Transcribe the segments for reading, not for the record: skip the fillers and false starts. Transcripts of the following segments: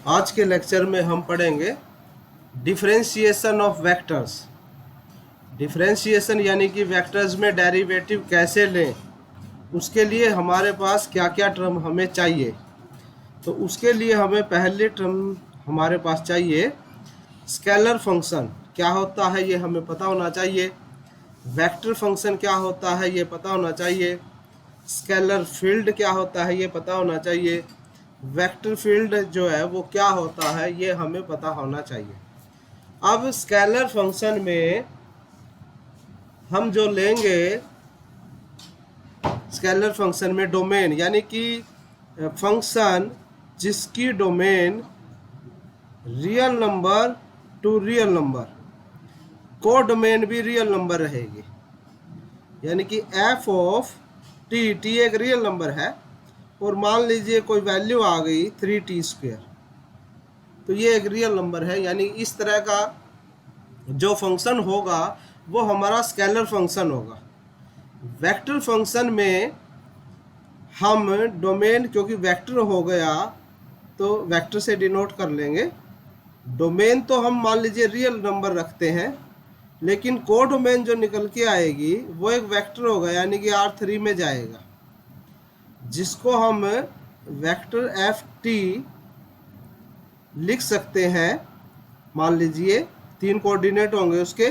आज के लेक्चर में हम पढ़ेंगे डिफरेंशिएशन ऑफ वेक्टर्स। डिफरेंशिएशन यानी कि वेक्टर्स में डेरिवेटिव कैसे लें, उसके लिए हमारे पास क्या क्या टर्म हमें चाहिए। तो उसके लिए हमें पहले टर्म हमारे पास चाहिए स्केलर फंक्शन क्या होता है ये हमें पता होना चाहिए, वेक्टर फंक्शन क्या होता है ये पता होना चाहिए, स्केलर फील्ड क्या होता है ये पता होना चाहिए, वेक्टर फील्ड जो है वो क्या होता है ये हमें पता होना चाहिए। अब स्केलर फंक्शन में हम जो लेंगे, स्केलर फंक्शन में डोमेन यानी कि फंक्शन जिसकी domain real number two real number, को डोमेन भी रियल नंबर रहेगी। यानी कि एफ ऑफ टी, टी एक रियल नंबर है और मान लीजिए कोई वैल्यू आ गई 3t², तो ये एक रियल नंबर है। यानी इस तरह का जो फंक्शन होगा वो हमारा स्केलर फंक्शन होगा। वेक्टर फंक्शन में हम डोमेन, क्योंकि वेक्टर हो गया तो वेक्टर से डिनोट कर लेंगे। डोमेन तो हम मान लीजिए रियल नंबर रखते हैं, लेकिन को डोमेन जो निकल के आएगी वो एक वेक्टर होगा, यानी कि R3 में जाएगा, जिसको हम वेक्टर एफ टी लिख सकते हैं। मान लीजिए 3 कोऑर्डिनेट होंगे उसके,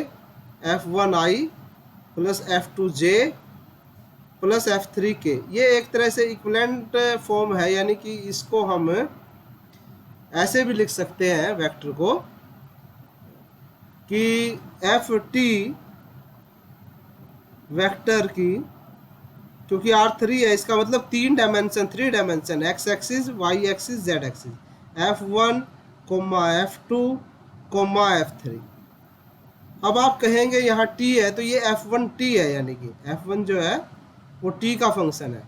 F1i plus F2j plus F3k। ये एक तरह से इक्विवेलेंट फॉर्म है, यानी कि इसको हम ऐसे भी लिख सकते हैं वेक्टर को कि एफ टी वेक्टर की, क्योंकि R3 है इसका मतलब 3 dimension, 3 dimension, X axis, Y axis, Z axis, F1, F2, F3। अब आप कहेंगे यहाँ t है तो ये F1t है, यानी कि F1 जो है वो t का फंक्शन है,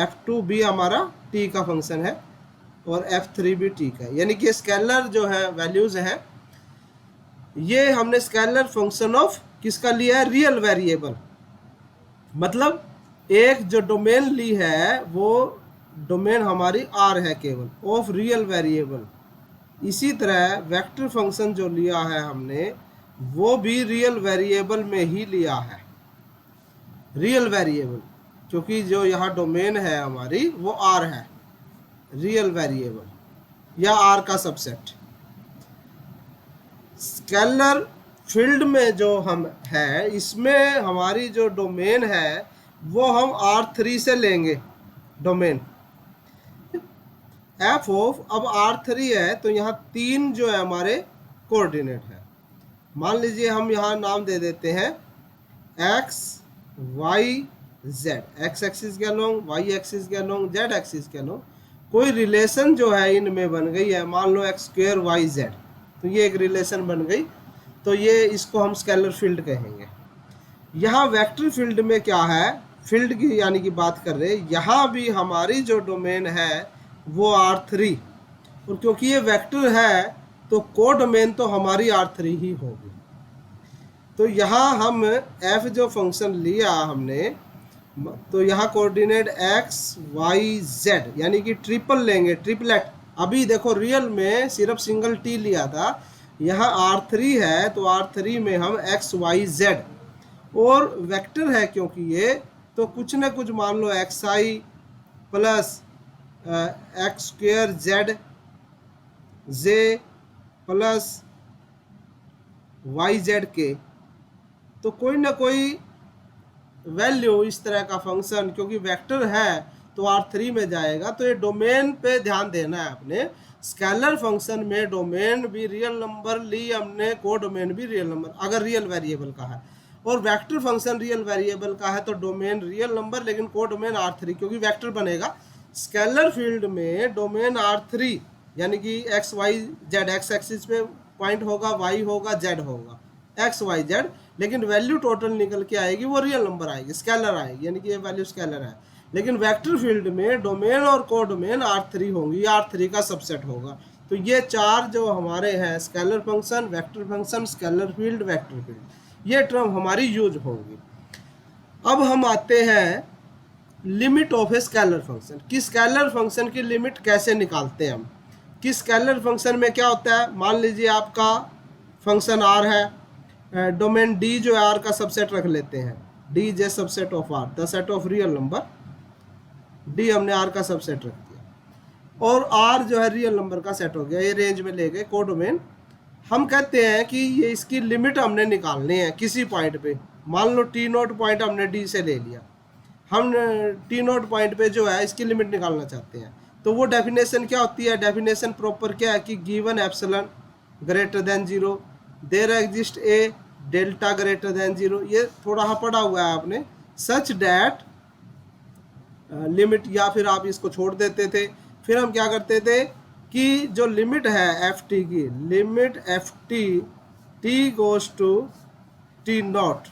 F2 भी हमारा t का फंक्शन है और F3 भी t का है। यानी कि स्केलर जो है वैल्यूज हैं, ये हमने स्केलर फंक्शन ऑफ किसका लिया है, रियल वेरिएबल। मतलब एक जो डोमेन ली है वो डोमेन हमारी R है केवल, ऑफ रियल वेरिएबल। इसी तरह वेक्टर फंक्शन जो लिया है हमने वो भी रियल वेरिएबल में ही लिया है, रियल वेरिएबल, क्योंकि जो यहाँ डोमेन है हमारी वो R है, रियल वेरिएबल या R का सबसेट। स्केलर फील्ड में जो हम है, इसमें हमारी जो डोमेन है वो हम R3 से लेंगे डोमेन एफ ऑफ। अब R3 है तो यहाँ 3 जो है हमारे कोऑर्डिनेट है। मान लीजिए हम यहाँ नाम दे देते हैं x, y, z, x axis के अलोंग, y एक्सिस के अलोंग, z एक्सिस के अलोंग कोई रिलेशन जो है इनमें बन गई है। मान लो x² y z, तो ये एक रिलेशन बन गई, तो ये इसको हम स्केलर फील्ड कहेंगे। यहाँ वेक्टर फील्ड में क्या है, फील्ड की यानी कि बात कर रहे हैं, यहाँ भी हमारी जो डोमेन है वो R3, और क्योंकि ये वेक्टर है तो को डोमेन तो हमारी R3 ही होगी। तो यहाँ हम f जो फंक्शन लिया हमने, तो यहाँ कोऑर्डिनेट x, y, z यानी कि ट्रिपल लेंगे, ट्रिपलेट। अभी देखो रियल में सिर्फ सिंगल t लिया था, यहाँ R3 है तो R3 में हम x, y, z, और वेक्टर है क्योंकि ये, तो कुछ ना कुछ मान लो xi plus x² z plus yz तो कोई ना कोई वैल्यू इस तरह का फंक्शन, क्योंकि वेक्टर है तो R3 में जाएगा। तो ये डोमेन पे ध्यान देना है अपने। स्केलर फंक्शन में डोमेन भी रियल नंबर ली हमने, को डोमेन भी रियल नंबर अगर रियल वेरिएबल का है, और वेक्टर फंक्शन रियल वेरिएबल का है तो डोमेन रियल नंबर लेकिन को डोमेन R3, क्योंकि वेक्टर बनेगा। स्केलर फील्ड में डोमेन R3 यानी कि x y z, x axis पे पॉइंट होगा, y होगा, z होगा, x y z, लेकिन वैल्यू टोटल निकल के आएगी वो रियल नंबर आएगी, स्केलर आएगी, यानी कि ये वैल्यू स्केलर है। लेकिन वेक्टर फील्ड में डोमेन और को डोमेन R3 होंगी, R3 का सबसेट होगा। तो ये 4 जो हमारे हैं, scalar function, vector function, scalar field, vector field, ये टर्म हमारी यूज होगी। अब हम आते हैं limit of a scalar function कि स्केलर फंक्शन की लिमिट कैसे निकालते हैं हम। कि स्केलर फंक्शन में क्या होता है, मान लीजिए आपका फंक्शन आर है, डोमेन डी जो है आर का सबसेट रख लेते हैं, D is a subset of R, the set of real number, D हमने आर का सबसेट रख दिया, और आर जो है रियल नंबर का सेट हो गया, ये रेंज में ले गए कोडोमेन। हम कहते हैं कि ये इसकी लिमिट हमने निकालनी है किसी पॉइंट पे, मान लो टी नोट पॉइंट हमने डी से ले लिया, हम टी नोट पॉइंट पे जो है इसकी लिमिट निकालना चाहते हैं, तो वो डेफिनेशन क्या होती है, डेफिनेशन प्रॉपर क्या है कि given epsilon greater than zero, there exist a delta greater than zero, ये थोड़ा हाँ पढ़ा हुआ है आपने, सच डैट लिमिट, या फिर आप इसको छोड़ देते थे। फिर हम क्या करते थे कि जो लिमिट है एफ टी की, limit F T T goes to T naught,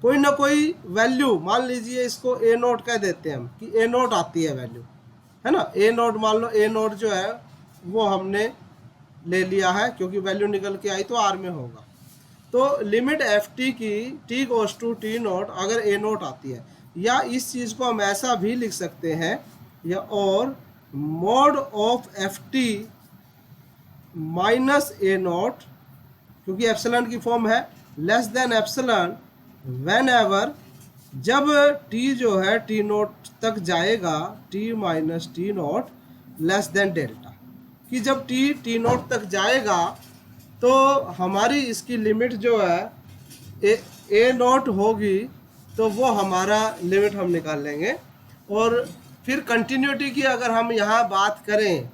कोई ना कोई वैल्यू, मान लीजिए इसको ए नोट कह देते हैं हम कि ए नोट आती है वैल्यू, है ना, ए नोट, मान लो ए नोट जो है वो हमने ले लिया है क्योंकि वैल्यू निकल के आई तो आर में होगा, तो लिमिट एफ टी की T goes to T naught अगर ए नोट आती है, या इस चीज़ को हम ऐसा भी लिख सकते हैं, या और mod of F T minus A note, क्योंकि एप्सिलॉन की फॉर्म है, less than epsilon when ever, जब टी जो है टी नोट तक जाएगा, T minus T note less than delta, कि जब टी टी नोट तक जाएगा तो हमारी इसकी लिमिट जो है ए नोट होगी, तो वो हमारा लिमिट हम निकाल लेंगे। और फिर कंटिन्यूटी की अगर हम यहाँ बात करें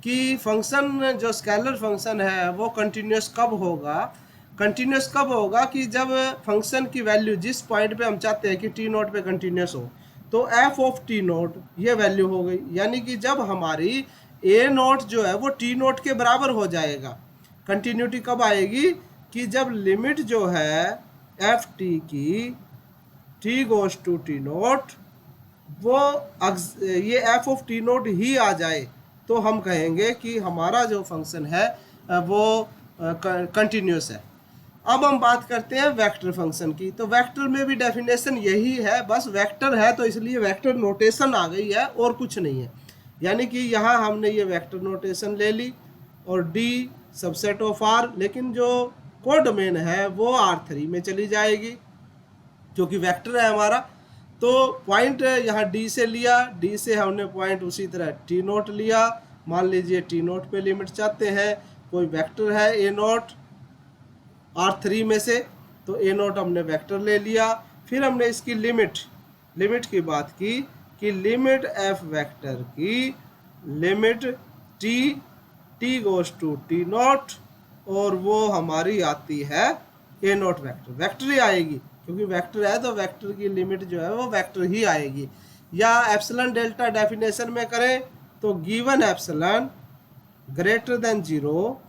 कि फंक्शन जो स्केलर फंक्शन है वो कंटिन्यूस कब होगा, कंटिन्यूस कब होगा कि जब फंक्शन की वैल्यू जिस पॉइंट पे हम चाहते हैं कि टी नोट पे कंटिन्यूस हो, तो एफ ऑफ टी नोट ये वैल्यू हो गई, यानी कि जब हमारी ए नोट जो है वो टी नोट के बराबर हो जाएगा। कंटिन्यूटी कब आएगी कि जब लिमिट जो है एफ टी की T goes to T naught वो ये एफ ऑफ टी नोट ही आ जाए, तो हम कहेंगे कि हमारा जो फंक्शन है वो कंटिन्यूस है। अब हम बात करते हैं वेक्टर फंक्शन की, तो वेक्टर में भी डेफिनेशन यही है, बस वेक्टर है तो इसलिए वेक्टर नोटेशन आ गई है और कुछ नहीं है, यानी कि यहाँ हमने ये वेक्टर नोटेशन ले ली और डी सबसेट ऑफ आर, लेकिन जो कोडोमेन है वो R3 में चली जाएगी क्योंकि वेक्टर है हमारा। तो पॉइंट यहाँ डी से लिया, डी से हमने पॉइंट उसी तरह टी नोट लिया, मान लीजिए टी नोट पे लिमिट चाहते हैं, कोई वेक्टर है ए नोट R3 में से, तो ए नोट हमने वेक्टर ले लिया। फिर हमने इसकी लिमिट की बात की कि लिमिट एफ वेक्टर की limit T goes to T naught, और वो हमारी आती है ए नोट वेक्टर ही आएगी क्योंकि वेक्टर है तो वेक्टर की लिमिट जो है वो वेक्टर ही आएगी। या एप्सिलॉन डेल्टा डेफिनेशन में करें तो given epsilon greater than zero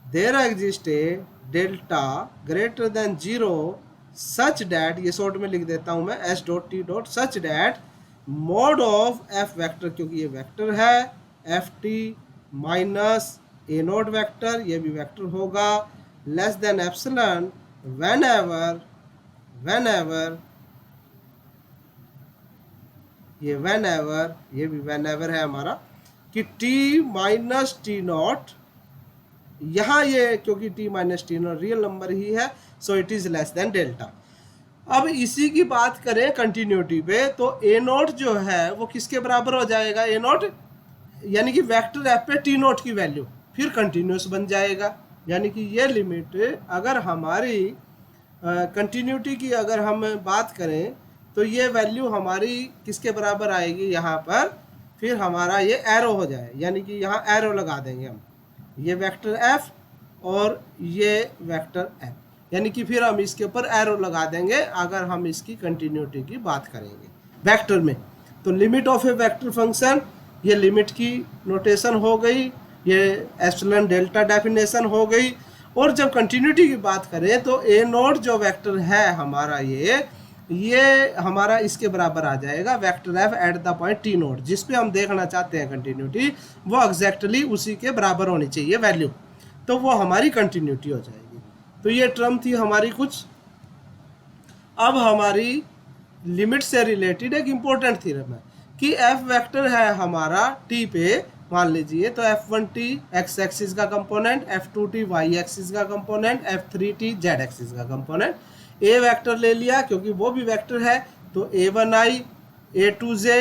there exist a delta greater than zero such that, ये शॉर्ट में लिख देता हूं मैं S dot T dot, such that mod of F vector, क्योंकि ये वेक्टर है, F T minus A naught vector, ये भी वेक्टर होगा, less than epsilon whenever ये भी वेन एवर है हमारा कि टी माइनस टी नॉट, यहाँ ये क्योंकि t minus t not real number ही है so it is less than delta. अब इसी की बात करें कंटिन्यूटी पे, तो ए नोट जो है वो किसके बराबर हो जाएगा, ए नोट यानी कि वेक्टर एफ पे टी नोट की वैल्यू फिर कंटिन्यूस बन जाएगा, यानी कि ये लिमिट अगर हमारी कंटिन्यूटी की अगर हम बात करें तो ये वैल्यू हमारी किसके बराबर आएगी, यहाँ पर फिर हमारा ये एरो हो जाए, यानी कि यहाँ एरो लगा देंगे हम, ये वेक्टर एफ और ये वेक्टर एफ, यानी कि फिर हम इसके ऊपर एरो लगा देंगे अगर हम इसकी कंटिन्यूटी की बात करेंगे वेक्टर में। तो limit of a vector function, ये लिमिट की नोटेशन हो गई, ये एप्सिलॉन डेल्टा डेफिनेशन हो गई। और जब कंटिन्यूटी की बात करें तो ए नोट जो वेक्टर है हमारा ये हमारा इसके बराबर आ जाएगा vector F at the point T note, जिस पे हम देखना चाहते हैं कंटिन्यूटी वो एग्जैक्टली उसी के बराबर होनी चाहिए वैल्यू, तो वो हमारी कंटिन्यूटी हो जाएगी। तो ये टर्म थी हमारी कुछ। अब हमारी लिमिट से रिलेटेड एक इम्पोर्टेंट थ्योरम है कि एफ वेक्टर है हमारा टी पे, मान लीजिए, तो f1t x एक्सिस का कंपोनेंट, f2t y एक्सिस का कंपोनेंट, f3t z एक्सिस का कंपोनेंट। a वेक्टर ले लिया क्योंकि वो भी वेक्टर है, तो a1i a2j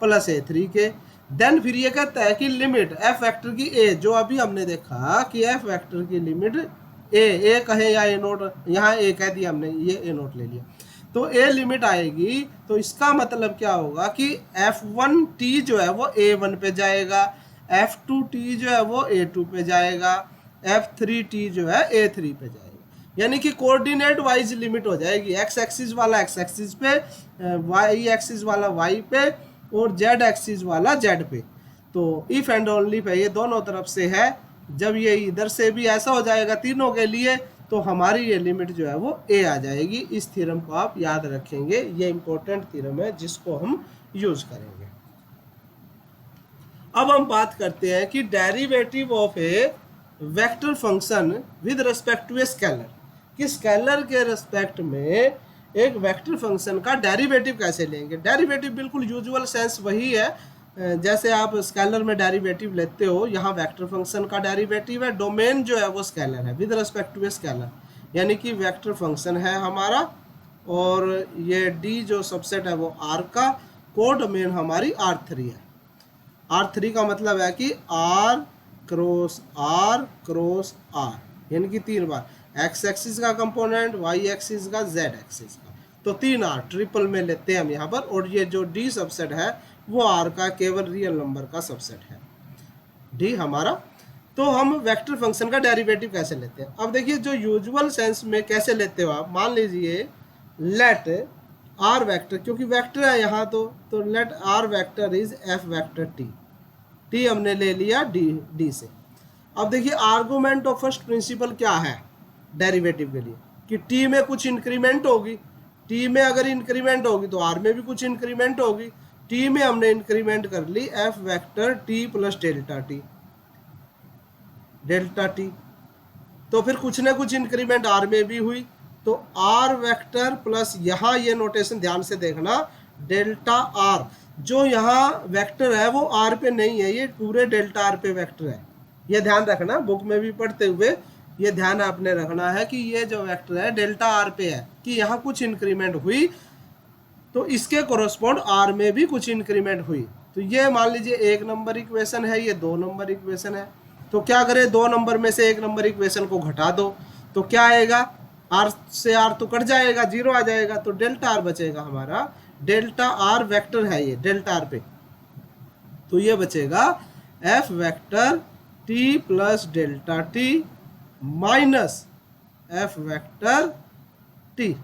plus a3k। Then फिर ये कहता है कि लिमिट f वेक्टर की a, जो अभी हमने देखा कि f वेक्टर की लिमिट a कहे या a नोट, यहाँ a कह दिया हमने, ये a नोट ले लिया, तो a लिमिट आएगी। तो इसका मतलब क्या होगा कि f1t जो है वो a1 पे जाएगा, f2t जो है वो a2 पे जाएगा, f3t जो है a3 पे जाएगा। यानी कि कोऑर्डिनेट वाइज लिमिट हो जाएगी, x एक्सिस वाला x एक्सिस पे, y एक्सिस वाला y पे, और z एक्सिस वाला z पे। तो इफ एंड ओनली पे ये दोनों तरफ से है। जब ये इधर से भी ऐसा हो जाएगा तीनों के लिए, तो हमारी ये लिमिट जो है वो a आ जाएगी। इस थ्योरम को आप याद रखेंगे, ये इंपॉर्टेंट थ्योरम है जिसको हम यूज करेंगे। अब हम बात करते हैं कि derivative of a vector function with respect to a scalar, कि स्केलर के रिस्पेक्ट में एक वेक्टर फंक्शन का डेरिवेटिव कैसे लेंगे। डेरिवेटिव बिल्कुल यूजुअल सेंस वही है जैसे आप स्केलर में डेरिवेटिव लेते हो, यहाँ वेक्टर फंक्शन का डेरिवेटिव है। डोमेन जो है वो स्केलर है with respect to a scalar, यानी कि वेक्टर फंक्शन है हमारा, और ये डी जो सबसेट है वो आर का, को डोमेन हमारी R3 है। R3 का मतलब है कि R क्रॉस R, यानी कि 3 बार x एक्सिस का कंपोनेंट, y एक्सिस का, z एक्सिस का, तो 3 R ट्रिपल में लेते हैं हम यहाँ पर। और ये जो D सबसेट है वो R का केवल रियल नंबर का सबसेट है, D हमारा। तो हम वेक्टर फंक्शन का डेरिवेटिव कैसे लेते हैं, अब देखिए जो यूजुअल सेंस में कैसे लेते हो आप। मान लीजिए लेट R वेक्टर, क्योंकि वेक्टर है यहाँ तो let R vector is f vector t हमने ले लिया d से। अब देखिए आर्गुमेंट ऑफ फर्स्ट प्रिंसिपल क्या है डेरिवेटिव के लिए, कि t में कुछ इंक्रीमेंट होगी, t में अगर इंक्रीमेंट होगी तो r में भी कुछ इंक्रीमेंट होगी। t में हमने इंक्रीमेंट कर ली f vector t plus delta t, तो फिर कुछ ना कुछ इंक्रीमेंट r में भी हुई, तो r वेक्टर प्लस, यहाँ ये नोटेशन ध्यान से देखना, डेल्टा r, जो यहाँ वेक्टर है वो r पे नहीं है, ये पूरे डेल्टा r पे वेक्टर है। ये ध्यान रखना, बुक में भी पढ़ते हुए ये ध्यान आपने रखना है कि ये जो वेक्टर है डेल्टा r पे है, कि यहाँ कुछ इंक्रीमेंट हुई तो इसके कोरस्पॉन्ड r में भी कुछ इंक्रीमेंट हुई। तो ये मान लीजिए 1 नंबर इक्वेशन है, ये 2 नंबर इक्वेशन है। तो क्या करें, 2 नंबर में से 1 नंबर इक्वेशन को घटा दो, तो क्या आएगा, r से r तो कट जाएगा, 0 आ जाएगा, तो डेल्टा r बचेगा हमारा। डेल्टा r वेक्टर है ये डेल्टा r पे, तो ये बचेगा f vector t plus delta t minus f vector t,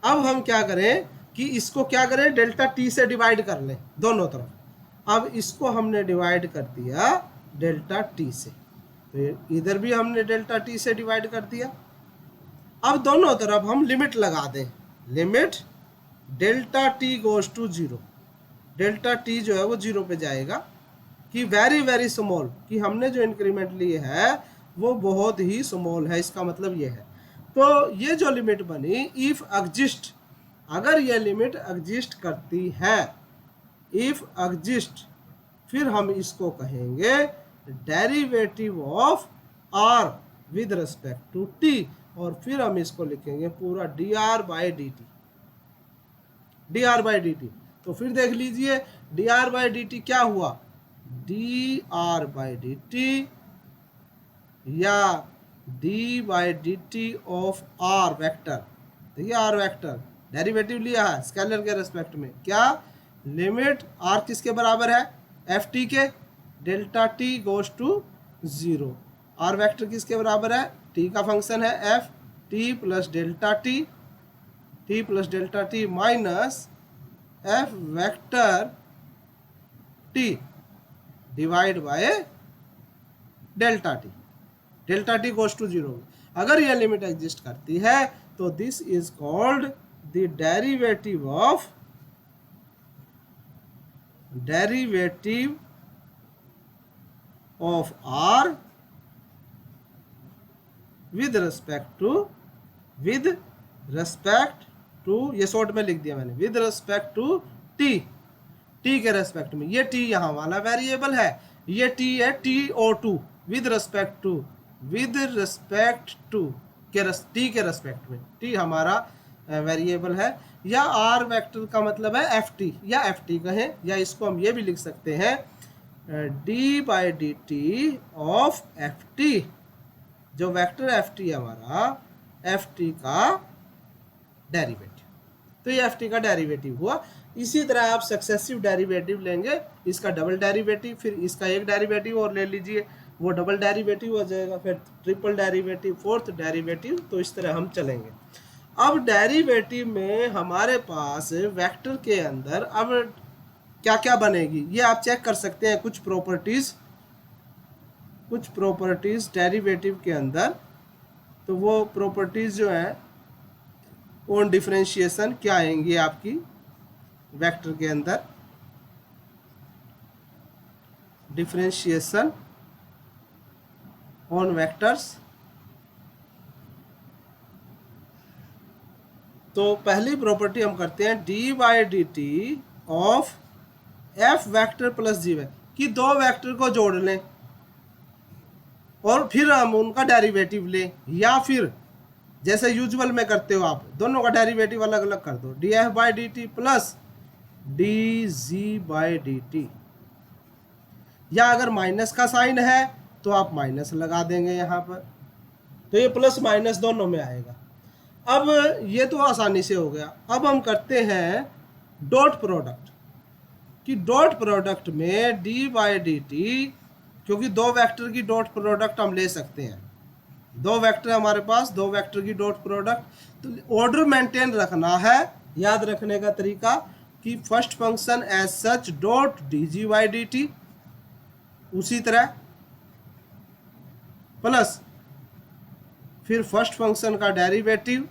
अब हम क्या करें कि इसको क्या करें, डेल्टा t से डिवाइड कर लें दोनों तरफ। अब इसको हमने डिवाइड कर दिया डेल्टा t से, तो इधर भी हमने डेल्टा t से डिवाइड कर दिया। अब दोनों तरफ हम लिमिट लगा दें, limit delta t goes to 0, delta t जो है वो 0 पे जाएगा, कि वेरी स्मॉल, कि हमने जो इंक्रीमेंट लिए है वो बहुत ही स्मॉल है, इसका मतलब ये है। तो ये जो लिमिट बनी, इफ एग्जिस्ट, अगर ये लिमिट एग्जिस्ट करती है, इफ एग्जिस्ट, फिर हम इसको कहेंगे derivative of r with respect to t, और फिर हम इसको लिखेंगे पूरा dr बाई dt। तो फिर देख लीजिए dr बाई dt क्या हुआ, dr बाई dt या d by dt of r vector. देखिए r वेक्टर डेरिवेटिव लिया है स्केलर के रेस्पेक्ट में, क्या लिमिट r किसके बराबर है, ft के, delta t goes to 0, r vector किसके बराबर है, t का फंक्शन है f, t plus delta t minus f vector t divide by delta t goes to 0। अगर यह लिमिट एग्जिस्ट करती है तो this is called the derivative of r with respect to, ये शॉर्ट में लिख दिया मैंने, with respect to t T के रेस्पेक्ट में। ये टी यहाँ वाला वेरिएबल है, ये टी है TO2 with respect to T के रेस्पेक्ट में। टी हमारा वेरिएबल है, या आर वेक्टर का मतलब है FT या FT कहें, या इसको हम ये भी लिख सकते हैं d/dt ऑफ FT। जो वेक्टर FT है हमारा, FT का डेरिवेटिव, तो ये FT का डेरिवेटिव हुआ। इसी तरह आप सक्सेसिव डेरिवेटिव लेंगे, इसका डबल डेरिवेटिव, फिर इसका एक डेरिवेटिव और ले लीजिए, वो डबल डेरिवेटिव हो जाएगा, फिर ट्रिपल डेरिवेटिव, फोर्थ डेरिवेटिव, तो इस तरह हम चलेंगे। अब डेरिवेटिव में हमारे पास वेक्टर के अंदर अब क्या क्या बनेगी, ये आप चेक कर सकते हैं। कुछ प्रॉपर्टीज डेरिवेटिव के अंदर, तो वो प्रॉपर्टीज जो है ऑन डिफरेंशिएशन क्या आएंगी आपकी वेक्टर के अंदर, डिफरेंशिएशन ऑन वेक्टर्स। तो पहली प्रॉपर्टी हम करते हैं d/dt of f vector plus g vector, कि दो वेक्टर को जोड़ लें और फिर हम उनका डेरिवेटिव लें, या फिर जैसे यूजुअल में करते हो आप, दोनों का डेरिवेटिव अलग अलग कर दो, df/dt प्लस dg/dt, या अगर माइनस का साइन है तो आप माइनस लगा देंगे यहाँ पर, तो ये प्लस माइनस दोनों में आएगा। अब ये तो आसानी से हो गया। अब हम करते हैं डॉट प्रोडक्ट, कि डॉट प्रोडक्ट में d/dt, क्योंकि दो वेक्टर की डॉट प्रोडक्ट हम ले सकते हैं, दो वेक्टर हमारे पास, दो वेक्टर की डॉट प्रोडक्ट, तो ऑर्डर मेंटेन रखना है। याद रखने का तरीका कि first function as such dot dg/dt, उसी तरह प्लस फिर फर्स्ट फंक्शन का derivative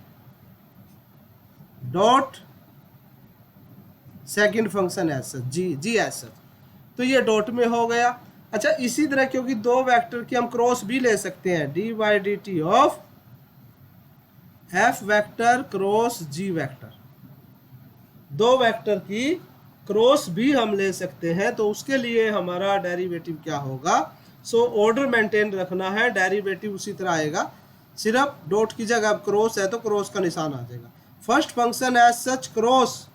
dot second function as such g as such, तो ये डॉट में हो गया। अच्छा, इसी तरह क्योंकि दो वेक्टर की हम क्रॉस भी ले सकते हैं, d/dt of f vector cross g vector, दो वेक्टर की क्रॉस भी हम ले सकते हैं, तो उसके लिए हमारा डेरिवेटिव क्या होगा। सो ऑर्डर मेंटेन रखना है, डेरिवेटिव उसी तरह आएगा, सिर्फ डॉट की जगह क्रॉस है तो क्रॉस का निशान आ जाएगा। First function as such cross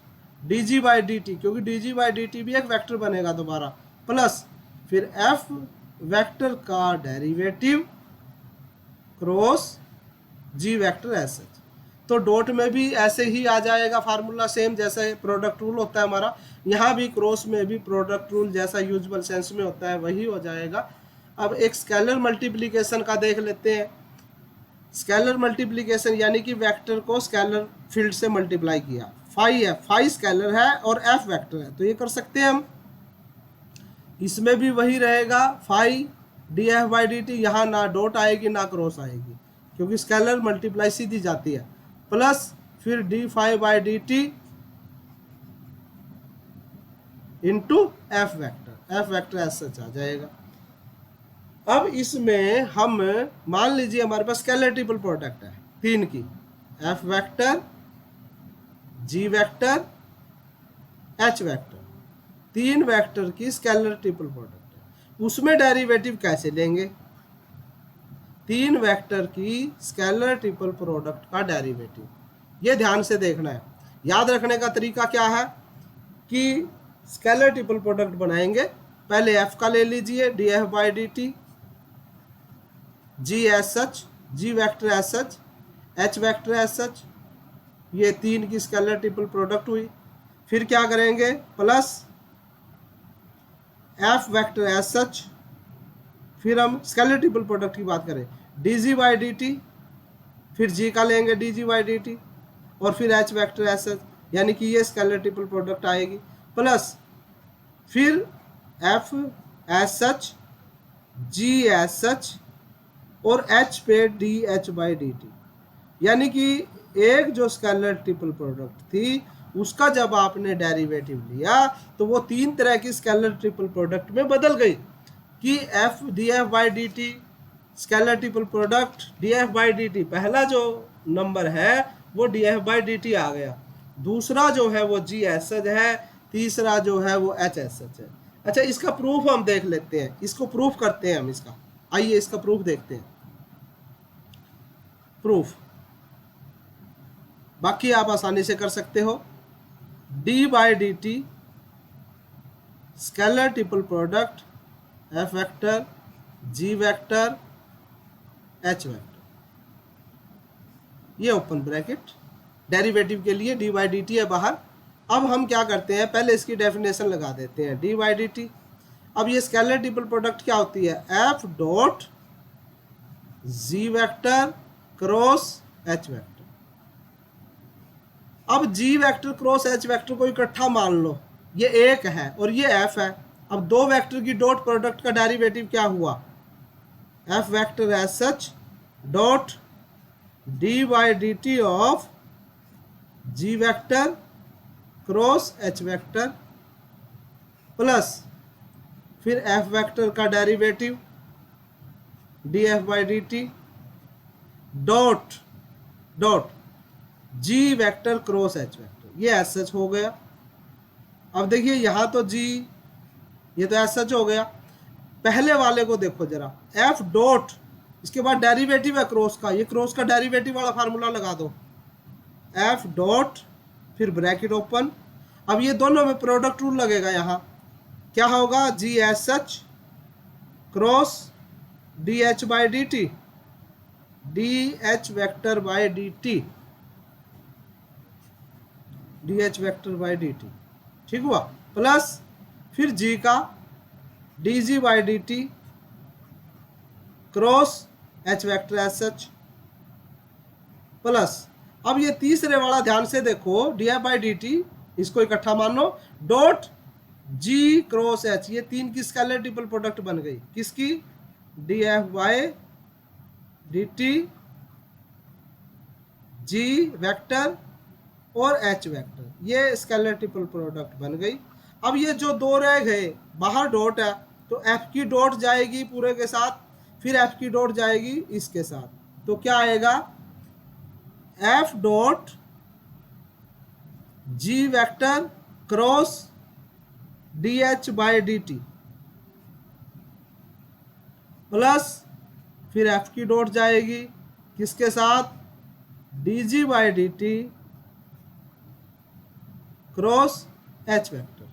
dg/dt, क्योंकि dg/dt भी एक वेक्टर बनेगा दोबारा, प्लस फिर f वेक्टर का derivative cross g vector as such. तो डॉट में भी ऐसे ही आ जाएगा फार्मूला, सेम जैसे प्रोडक्ट रूल होता है हमारा, यहाँ भी क्रॉस में भी प्रोडक्ट रूल जैसा यूजुअल सेंस में होता है वही हो जाएगा। अब एक स्केलर मल्टीप्लिकेशन का देख लेते हैं। स्केलर मल्टीप्लिकेशन यानी कि वेक्टर को स्केलर फील्ड से मल्टीप्लाई किया, फाई है, फाई स्केलर है और f वेक्टर है, तो ये कर सकते हैं हम। इसमें भी वही रहेगा, फाई df/dt, यहाँ ना डॉट आएगी ना क्रॉस आएगी, क्योंकि स्केलर मल्टीप्लाई सीधी जाती है, प्लस फिर d/dt into f vector as such आ जाएगा। अब इसमें हम मान लीजिए हमारे पास स्केलर ट्रिपल प्रोडक्ट है तीन की, f vector, g vector, h vector, तीन वेक्टर की स्केलर ट्रिपल प्रोडक्ट है। उसमें डेरिवेटिव कैसे लेंगे, तीन वेक्टर की स्केलर ट्रिपल प्रोडक्ट का डेरिवेटिव, ये ध्यान से देखना है। याद रखने का तरीका क्या है कि स्केलर ट्रिपल प्रोडक्ट बनाएंगे, पहले f का ले लीजिए df/dt, g as such, g vector as such, h vector as such, ये तीन की स्केलर ट्रिपल प्रोडक्ट हुई। फिर क्या करेंगे, plus f vector as such, फिर हम स्केलर ट्रिपल प्रोडक्ट की बात करें dg/dt, फिर g का लेंगे dg/dt, और फिर h वेक्टर एज सच, यानी कि ये स्केलर ट्रिपल प्रोडक्ट आएगी, प्लस फिर f as such, g as such, और h पे dh/dt, यानी कि एक जो स्केलर ट्रिपल प्रोडक्ट थी उसका जब आपने डेरिवेटिव लिया तो वो तीन तरह की स्केलर ट्रिपल प्रोडक्ट में बदल गई, कि f df/dt scalar triple product df/dt, पहला जो नंबर है वो df/dt आ गया, दूसरा जो है वो g एज सच है, तीसरा जो है वो एच एस एच है। अच्छा, इसका प्रूफ हम देख लेते हैं, इसको प्रूफ करते हैं हम इसका। आइए इसका प्रूफ देखते हैं। प्रूफ बाकी आप आसानी से कर सकते हो। D by D T scalar triple product F vector ji vector H vector, ये ओपन ब्रैकेट डेरिवेटिव के लिए डी बाई डी टी है बाहर। अब हम क्या करते हैं, पहले इसकी डेफिनेशन लगा देते हैं डी बाई डी टी। अब ये स्केलर ट्रिपल प्रोडक्ट क्या होती है, F dot G vector cross H vector. अब जी वेक्टर क्रॉस एच वेक्टर को इकट्ठा मान लो, ये एक है और ये एफ है। अब दो वेक्टर की डॉट प्रोडक्ट का डेरिवेटिव क्या हुआ, F vector as such dot D by D T of G vector cross H vector plus फिर एफ वेक्टर का derivative D F by D T dot dot G vector cross H vector, ये as such हो गया। अब देखिए यहाँ तो जी, ये तो एस सच हो गया। पहले वाले को देखो जरा, एफ डॉट, इसके बाद डेरिवेटिव है क्रॉस का, ये क्रॉस का डेरिवेटिव वाला फार्मूला लगा दो, एफ डॉट फिर ब्रैकेट ओपन। अब ये दोनों में प्रोडक्ट रूल लगेगा, यहाँ क्या होगा, G as such cross D H by D T D H vector by D T D H vector by D T, ठीक हुआ, प्लस फिर जी का D G by D T cross H vector as such plus, अब ये तीसरे वाला ध्यान से देखो, D F by D T, इसको इकट्ठा मान लो, डॉट जी क्रॉस एच, ये तीन की स्केलर ट्रिपल प्रोडक्ट बन गई, किसकी, D F by D T G vector और एच वेक्टर, ये स्केलर ट्रिपल प्रोडक्ट बन गई। अब ये जो दो रह गए, बाहर डॉट है तो एफ की डॉट जाएगी पूरे के साथ, फिर एफ की डॉट जाएगी इसके साथ, तो क्या आएगा, F dot G vector cross D H by D T plus फिर एफ की डॉट जाएगी किसके साथ, D G by D T cross H vector,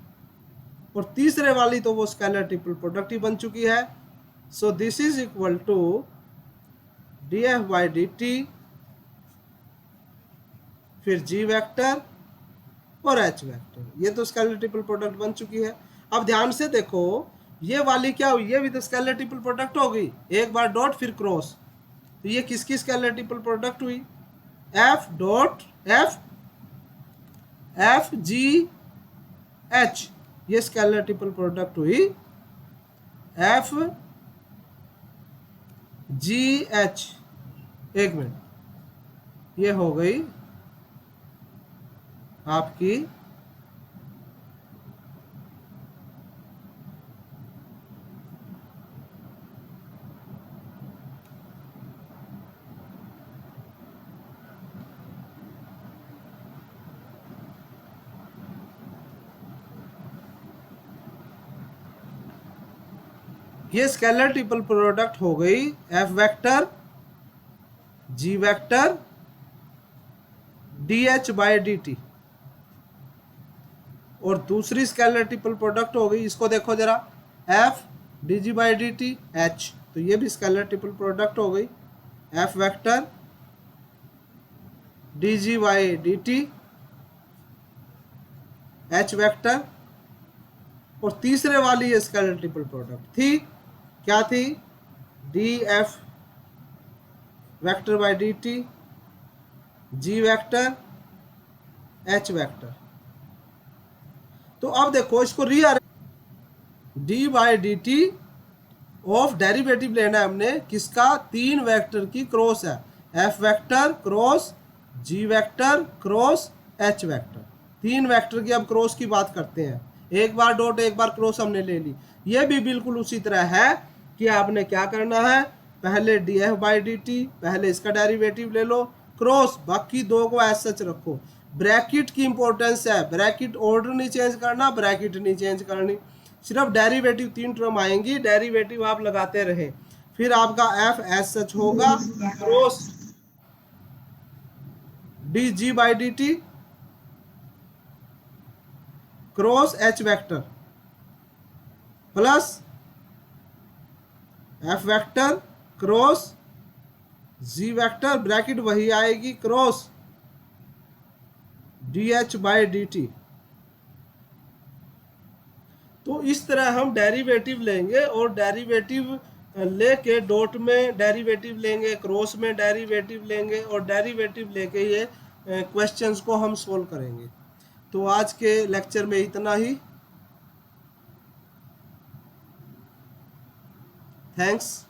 और तीसरे वाली तो वो स्केलर ट्रिपल प्रोडक्ट ही बन चुकी है। So this is equal to D F by D T फिर जी वेक्टर और एच वेक्टर, ये तो स्केलर ट्रिपल प्रोडक्ट बन चुकी है। अब ध्यान से देखो, ये वाली क्या हुई, ये भी तो स्केलर ट्रिपल प्रोडक्ट हो गई, एक बार डॉट फिर क्रॉस, तो ये किसकी स्केलर ट्रिपल प्रोडक्ट हुई, F dot F G H, ये स्केलर ट्रिपल प्रोडक्ट हुई एफ जी एच। एक मिनट, ये हो गई आपकी ये स्केलर ट्रिपल प्रोडक्ट हो गई F vector ji vector D H by D T, और दूसरी स्केलर ट्रिपल प्रोडक्ट हो गई, इसको देखो जरा, F D G by D T H, तो ये भी स्केलर ट्रिपल प्रोडक्ट हो गई, F vector D G by D T H vector, और तीसरे वाली ये स्केलर ट्रिपल प्रोडक्ट थी, क्या थी, D F vector by D T G vector H vector. तो अब देखो इसको rearrange, D by D T of derivative लेना है हमने किसका, तीन वेक्टर की क्रॉस है, F vector cross G vector cross H vector, तीन वेक्टर की अब क्रॉस की बात करते हैं, एक बार डॉट एक बार क्रॉस हमने ले ली। ये भी बिल्कुल उसी तरह है कि आपने क्या करना है, पहले D F by D T, पहले इसका डेरिवेटिव ले लो क्रॉस, बाकी दो को एज सच रखो, ब्रैकेट की इंपॉर्टेंस है, ब्रैकेट ऑर्डर नहीं चेंज करना, ब्रैकेट नहीं चेंज करनी, सिर्फ डेरिवेटिव 3 टर्म आएंगी, डेरिवेटिव आप लगाते रहे। फिर आपका एफ एस सच होगा cross D G by D T cross H vector plus F vector cross G vector, bracket वही आएगी cross D H by D T. तो इस तरह हम डेरिवेटिव लेंगे और डेरिवेटिव लेके डॉट में डेरिवेटिव लेंगे, क्रॉस में डेरिवेटिव लेंगे और डेरिवेटिव लेके ये क्वेश्चंस को हम सोल्व करेंगे। तो आज के लेक्चर में इतना ही। थैंक्स।